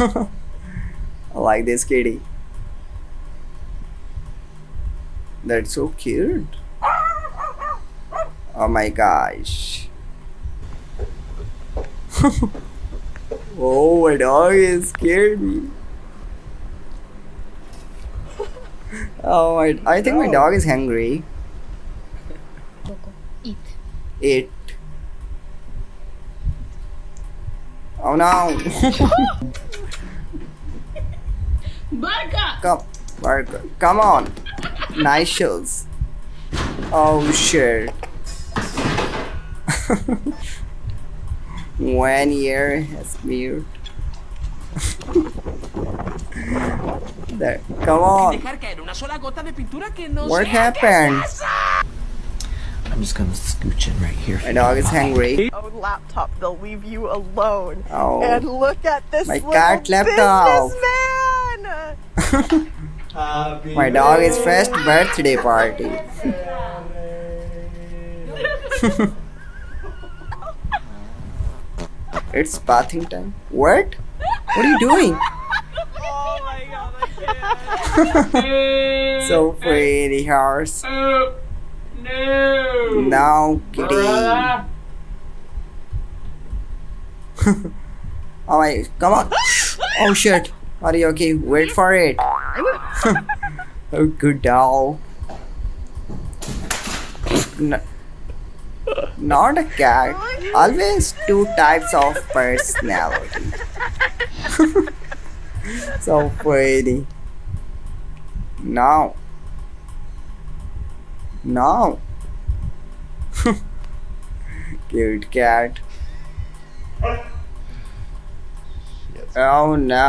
I like this kitty. That's so cute. Oh my gosh. Oh, my dog is scared me. Oh, I think my dog is hungry. Eat. Eat. Oh no. Come, Barker. Come on. Nice shoes. Oh shit. 1 year has moved. There. Come on. What happened? I'm just gonna scooch in right here. My dog is hungry. own laptop, they'll leave you alone. Oh. And look at this My little cat laptop. businessman! My dog is first birthday party. It's bathing time. What? What are you doing? Oh my god, I can't. So pretty horse. No. No, kitty. Oh my, come on. Oh shit. Are you okay? Wait for it. Oh, good dog. Not a cat. Always two types of personality. So pretty. No. No. Cute cat. Oh no.